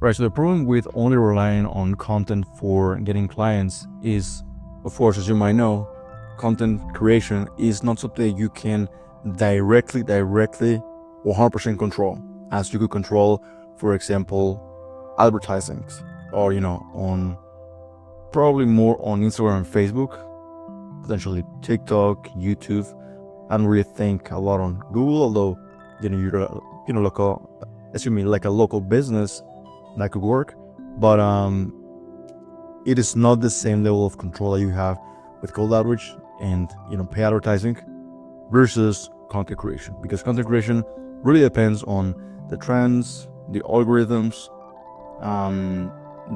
Right. So the problem with only relying on content for getting clients is, of course, as you might know, content creation is not something you can directly 100% control, as you could control, for example, advertisings, or on probably more on Instagram and Facebook, potentially TikTok, YouTube. I don't really think a lot on Google, although you're local, assuming like a local business that could work, but it is not the same level of control that you have with cold outreach and pay advertising versus content creation, because content creation really depends on the trends, the algorithms,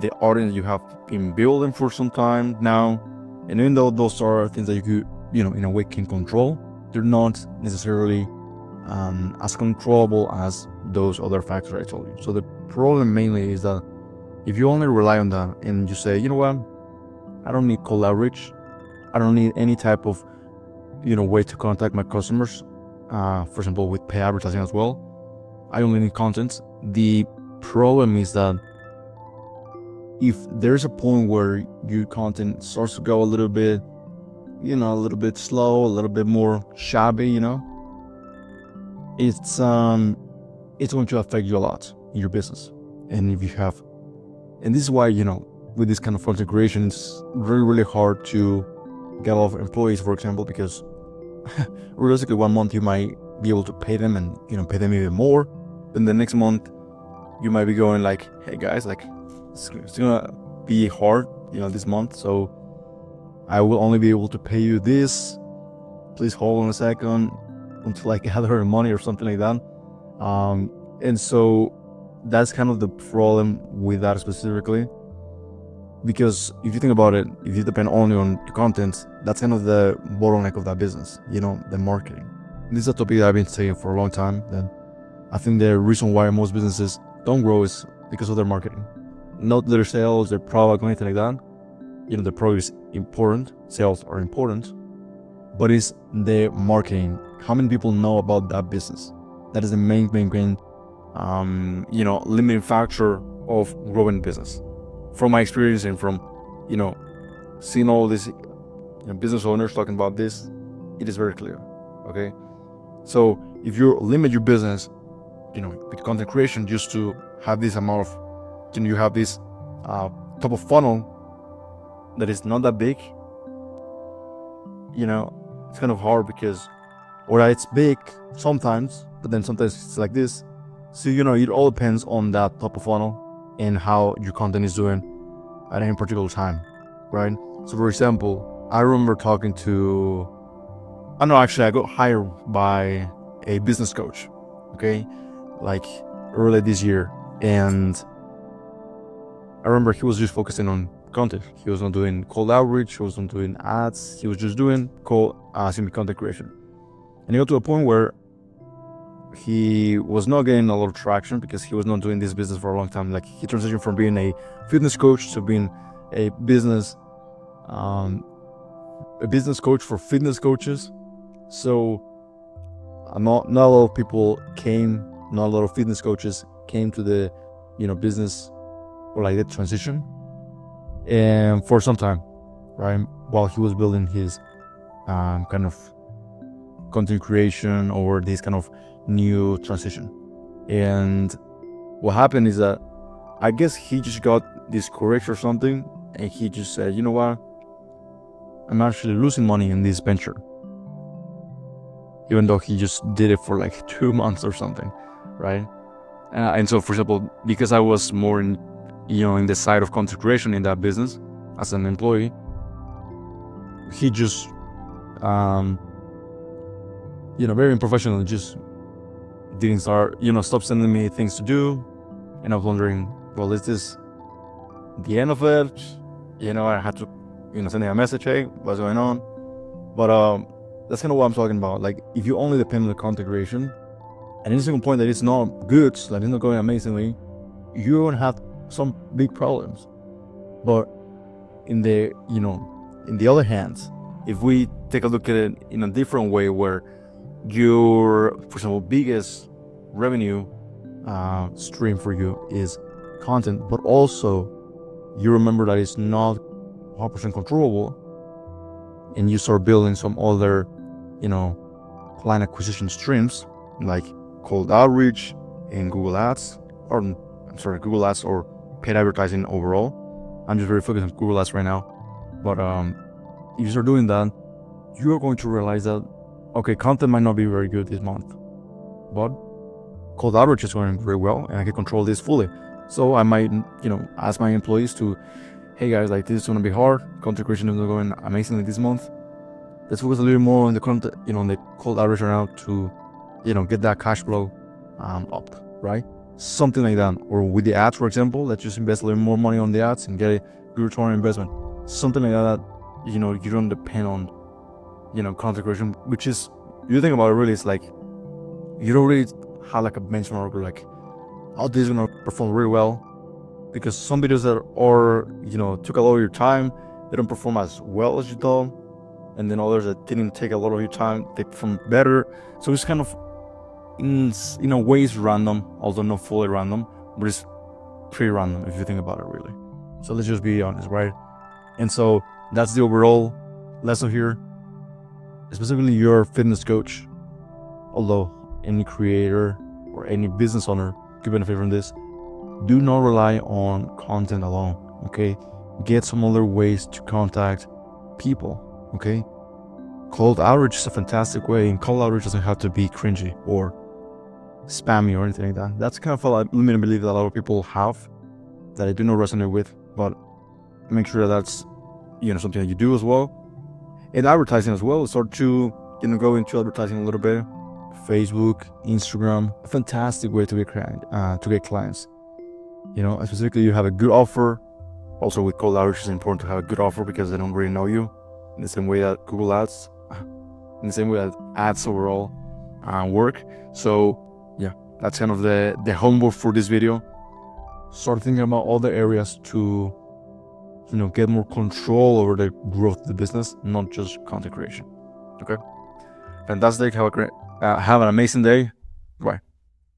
the audience you have been building for some time now. And even though those are things that you could in a way can control, they're not necessarily as controllable as those other factors I told you. So the problem mainly is that if you only rely on that and you say, you know what, I don't need cold outreach, I don't need any type of way to contact my customers, for example with pay advertising as well, I only need content. The problem is that if there's a point where your content starts to go a little bit slow, a little bit more shabby, it's going to affect you a lot in your business. And if you have, and this is why with this kind of content creation, it's really hard to get a lot of employees, for example, because realistically 1 month you might be able to pay them and pay them even more. Then the next month you might be going like, hey guys, like it's gonna be hard this month, so I will only be able to pay you this. Please hold on a second until I gather money or something like that. And so that's kind of the problem with that specifically, because if you think about it, if you depend only on the content, that's kind of the bottleneck of that business, the marketing. This is a topic that I've been saying for a long time, that I think the reason why most businesses don't grow is because of their marketing, not their sales, their product, or anything like that. The product is important, sales are important, but it's the marketing. How many people know about that business? That is the main limiting factor of growing business. From my experience and from seeing all these business owners talking about this, it is very clear. Okay, so if you limit your business with content creation just to have this amount of you have this top of funnel that is not that big, it's kind of hard, because it's big sometimes, but then sometimes it's like this. So it all depends on that top of funnel and how your content is doing at any particular time, right? So for example, I remember talking to, I got hired by a business coach, okay, like early this year, and I remember he was just focusing on content. He was not doing cold outreach, he was not doing ads, he was just doing content creation. And he got to a point where he was not getting a lot of traction because he was not doing this business for a long time. Like, he transitioned from being a fitness coach to being a business coach for fitness coaches. So not a lot of people came, not a lot of fitness coaches came to the business, or like the transition, and for some time, right, while he was building his kind of content creation or this kind of new transition. And what happened is that I guess he just got discouraged or something, and he just said, you know what, I'm actually losing money in this venture, even though he just did it for like 2 months or something, right? And so, for example, because I was more in the side of content creation in that business as an employee, he just very unprofessional, just didn't stop sending me things to do. And I was wondering, well, is this the end of it? I had to send him a message, hey, what's going on? But that's kind of what I'm talking about. Like, if you only depend on the content creation, and in a single point that it's not good, like it's not going amazingly, you're going to have some big problems. But in the other hand, if we take a look at it in a different way, where your, for example, biggest revenue stream for you is content, but also you remember that it's not 100% controllable, and you start building some other, client acquisition streams like cold outreach and Google Ads, or Google Ads or paid advertising overall. I'm just very focused on Google Ads right now. But if you start doing that, you are going to realize that, okay, content might not be very good this month, but cold outreach is going very well and I can control this fully. So I might, ask my employees to, hey guys, like this is going to be hard. Content creation is not going amazingly this month. Let's focus a little more on the content, on the cold outreach right now to, get that cash flow up, right? Something like that. Or with the ads, for example, let's just invest a little more money on the ads and get a good return on investment. Something like that, you don't depend on, content creation, which is, you think about it, really, it's like, you don't really have like a benchmark or like, oh, this is going to perform really well. Because some videos that are, took a lot of your time, they don't perform as well as you thought. And then others that didn't take a lot of your time, they perform better. So it's kind of, in a way, it's random, although not fully random, but it's pretty random if you think about it, really. So let's just be honest, right? And so that's the overall lesson here. Specifically, you're a fitness coach, although any creator or any business owner could benefit from this. Do not rely on content alone, okay? Get some other ways to contact people, okay? Cold outreach is a fantastic way, and cold outreach doesn't have to be cringy or spammy or anything like that. That's kind of a limiting belief that a lot of people have that I do not resonate with, but make sure that that's, something that you do as well. And advertising as well, start to, go into advertising a little bit. Facebook, Instagram, a fantastic way to get clients. Specifically, you have a good offer. Also, with cold outreach, it's important to have a good offer because they don't really know you. In the same way that Google Ads, in the same way that ads overall work. So, yeah, that's kind of the homework for this video. Start thinking about other areas to, get more control over the growth of the business, not just content creation. Okay, fantastic. Have an amazing day. Bye.